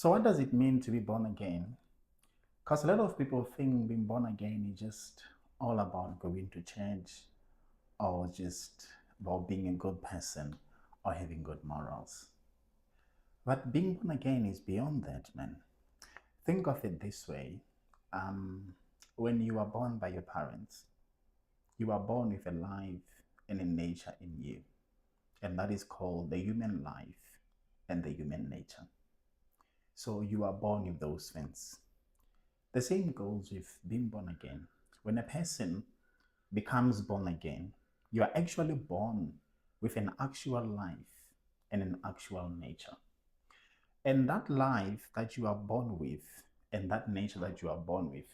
So, what does it mean to be born again? Because a lot of people think being born again is just all about going to church or just about being a good person or having good morals. But being born again is beyond that, man. Think of it this way. Um, when you are born by your parents, you are born with a life and a nature in you, and that is called the human life and the human nature. So you are born with those things. The same goes with being born again. When a person becomes born again, you are actually born with an actual life and an actual nature. And that life that you are born with and that nature that you are born with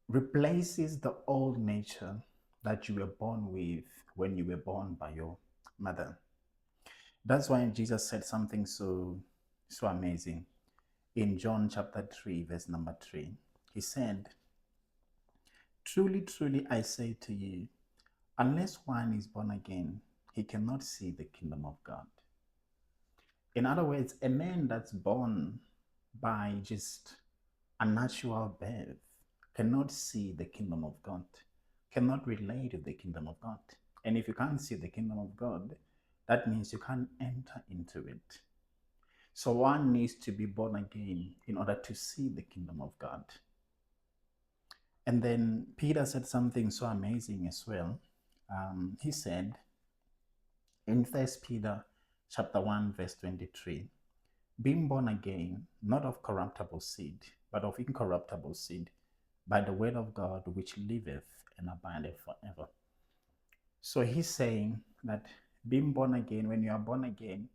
replaces the old nature that you were born with when you were born by your mother. That's why Jesus said something so amazing in John chapter 3 verse number 3. He said, "Truly, truly I say to you, unless one is born again, he cannot see the kingdom of God." In other words, a man that's born by just a natural birth cannot see the kingdom of God, cannot relate to the kingdom of God. And if you can't see the kingdom of God, that means you can't enter into it. So one needs to be born again in order to see the kingdom of God. And then Peter said something so amazing as well. He said in First Peter chapter 1 verse 23, being born again, not of corruptible seed, but of incorruptible seed, by the word of God which liveth and abideth forever. So he's saying that being born again, when you are born again,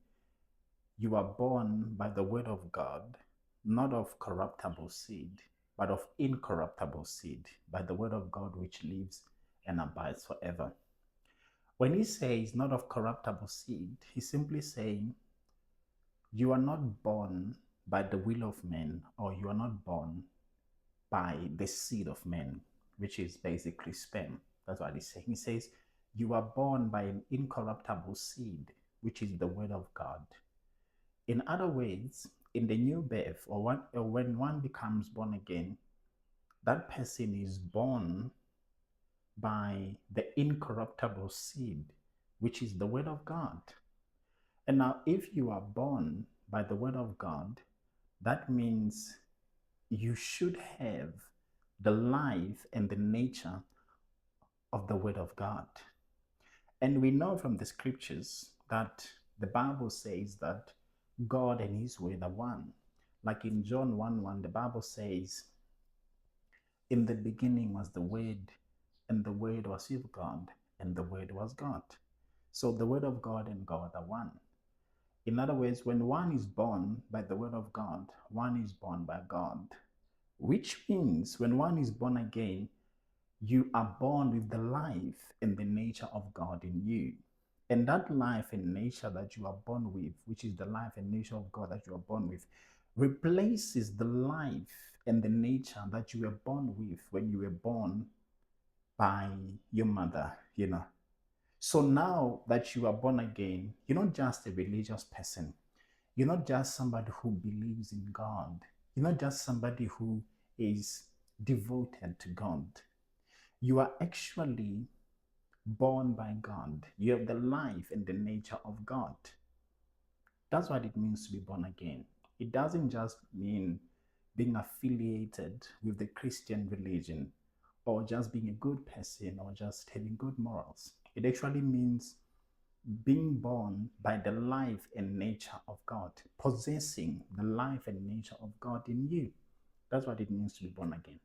you are born by the word of God, not of corruptible seed, but of incorruptible seed, by the word of God which lives and abides forever. When he says not of corruptible seed, he's simply saying you are not born by the will of men, or you are not born by the seed of men, which is basically sperm. That's what he's saying. He says you are born by an incorruptible seed, which is the word of God. In other words, in the new birth, or when one becomes born again, that person is born by the incorruptible seed, which is the word of God. And now, if you are born by the word of God, that means you should have the life and the nature of the word of God. And we know from the scriptures that the Bible says that God and his word are one. Like in John 1:1, the Bible says, in the beginning was the word, and the word was with God, and the word was God. So the word of God and God are one. In other words, when one is born by the word of God, one is born by God, which means when one is born again, you are born with the life and the nature of God in you. And that life and nature that you are born with, which is the life and nature of God that you are born with, replaces the life and the nature that you were born with when you were born by your mother. So now that you are born again, you're not just a religious person. You're not just somebody who believes in God. You're not just somebody who is devoted to God. You are actually born by God. You have the life and the nature of God. That's what it means to be born again. It doesn't just mean being affiliated with the Christian religion or just being a good person or just having good morals. It actually means being born by the life and nature of God, possessing the life and nature of God in you. That's what it means to be born again.